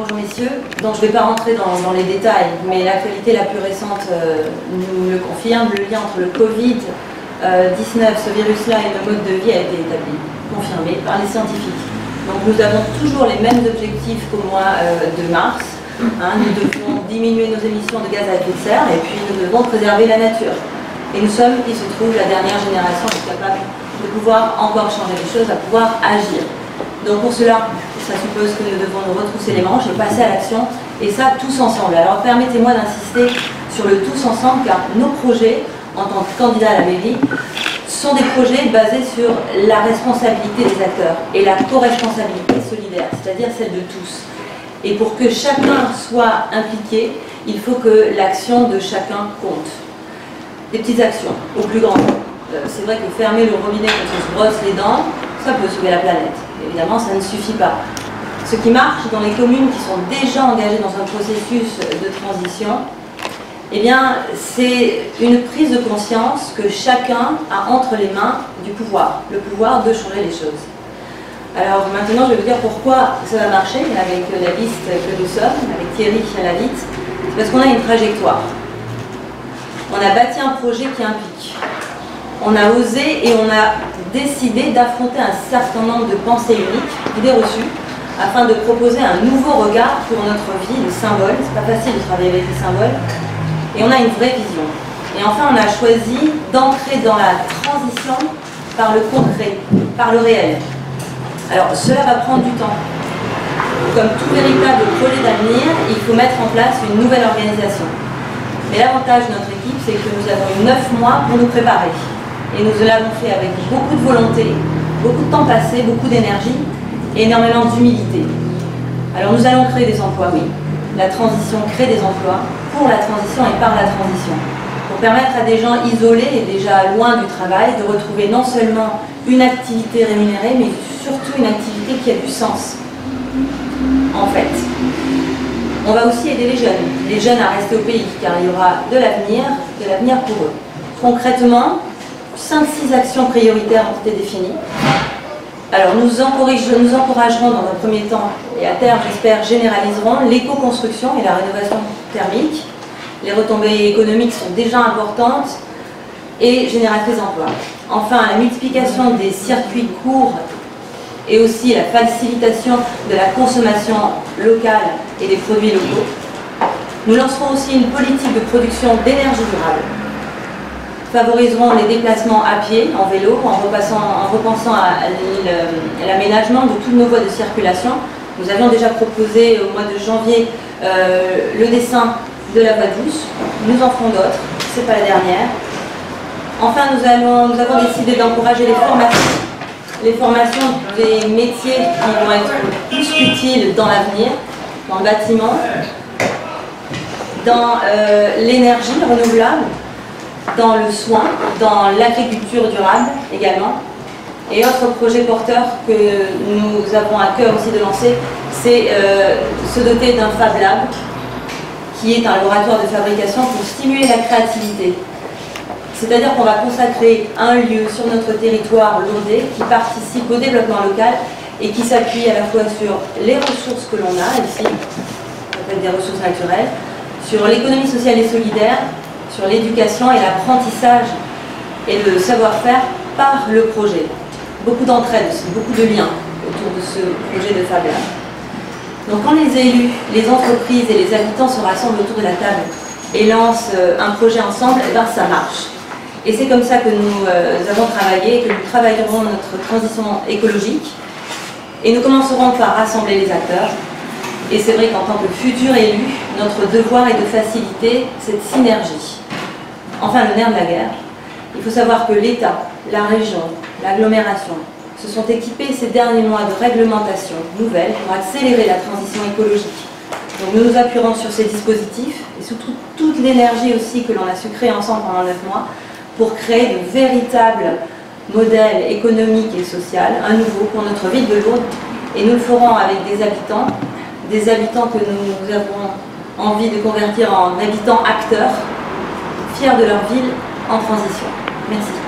Bonjour messieurs, donc je ne vais pas rentrer dans les détails, mais l'actualité la plus récente nous le confirme, le lien entre le Covid-19, ce virus-là et nos modes de vie a été établi, confirmé par les scientifiques. Donc nous avons toujours les mêmes objectifs qu'au mois de mars. Nous devons diminuer nos émissions de gaz à effet de serre et puis nous devons préserver la nature. Et nous sommes, il se trouve, la dernière génération qui est capable de pouvoir encore changer les choses, à pouvoir agir. Donc pour cela, ça suppose que nous devons nous retrousser les manches et passer à l'action, et ça tous ensemble. Alors permettez-moi d'insister sur le tous ensemble, car nos projets, en tant que candidats à la mairie, sont des projets basés sur la responsabilité des acteurs et la co-responsabilité solidaire, c'est-à-dire celle de tous. Et pour que chacun soit impliqué, il faut que l'action de chacun compte. Des petites actions au plus grand. C'est vrai que fermer le robinet quand on se brosse les dents, ça peut sauver la planète. Évidemment, ça ne suffit pas. Ce qui marche dans les communes qui sont déjà engagées dans un processus de transition, eh bien, c'est une prise de conscience que chacun a entre les mains du pouvoir, le pouvoir de changer les choses. Alors maintenant, je vais vous dire pourquoi ça va marcher avec la liste que nous sommes, avec Thierry Lavitte. C'est parce qu'on a une trajectoire. On a bâti un projet qui implique. On a osé et on a décidé d'affronter un certain nombre de pensées uniques, d'idées reçues, afin de proposer un nouveau regard pour notre vie, le symbole. C'est pas facile de travailler avec les symboles. Et on a une vraie vision. Et enfin, on a choisi d'ancrer dans la transition par le concret, par le réel. Alors, cela va prendre du temps. Comme tout véritable projet d'avenir, il faut mettre en place une nouvelle organisation. Mais l'avantage de notre équipe, c'est que nous avons eu 9 mois pour nous préparer. Et nous l'avons fait avec beaucoup de volonté, beaucoup de temps passé, beaucoup d'énergie et énormément d'humilité. Alors nous allons créer des emplois, oui. La transition crée des emplois pour la transition et par la transition. Pour permettre à des gens isolés et déjà loin du travail de retrouver non seulement une activité rémunérée, mais surtout une activité qui a du sens. En fait, on va aussi aider les jeunes à rester au pays, car il y aura de l'avenir pour eux. Concrètement, 5-6 actions prioritaires ont été définies. Alors nous encouragerons dans un premier temps, et à terme j'espère généraliserons, l'éco-construction et la rénovation thermique. Les retombées économiques sont déjà importantes et génératrices d'emplois. Enfin, la multiplication des circuits courts et aussi la facilitation de la consommation locale et des produits locaux. Nous lancerons aussi une politique de production d'énergie durable. Favoriserons les déplacements à pied, en vélo, en repensant à l'aménagement de toutes nos voies de circulation. Nous avions déjà proposé au mois de janvier le dessin de la voie douce. Nous en ferons d'autres, ce n'est pas la dernière. Enfin, nous avons décidé d'encourager les formations des métiers qui vont être plus utiles dans l'avenir, dans le bâtiment, dans l'énergie renouvelable, dans le soin, dans l'agriculture durable également. Et autre projet porteur que nous avons à cœur aussi de lancer, c'est se doter d'un Fab Lab, qui est un laboratoire de fabrication pour stimuler la créativité. C'est-à-dire qu'on va consacrer un lieu sur notre territoire lourdais qui participe au développement local et qui s'appuie à la fois sur les ressources que l'on a ici, on appelle des ressources naturelles, sur l'économie sociale et solidaire, sur l'éducation et l'apprentissage et le savoir-faire par le projet. Beaucoup d'entraide aussi, beaucoup de liens autour de ce projet de Fab Lab. Donc quand les élus, les entreprises et les habitants se rassemblent autour de la table et lancent un projet ensemble, eh bien ça marche. Et c'est comme ça que nous avons travaillé, que nous travaillerons notre transition écologique. Et nous commencerons par rassembler les acteurs. Et c'est vrai qu'en tant que futur élu, notre devoir est de faciliter cette synergie. Enfin, le nerf de la guerre. Il faut savoir que l'État, la région, l'agglomération se sont équipés ces derniers mois de réglementations nouvelles pour accélérer la transition écologique. Donc nous nous appuierons sur ces dispositifs et surtout toute l'énergie aussi que l'on a su créer ensemble pendant 9 mois pour créer de véritables modèles économiques et sociaux, un nouveau pour notre ville de Lourdes. Et nous le ferons avec des habitants que nous avons envie de convertir en habitants acteurs, fiers de leur ville en transition. Merci.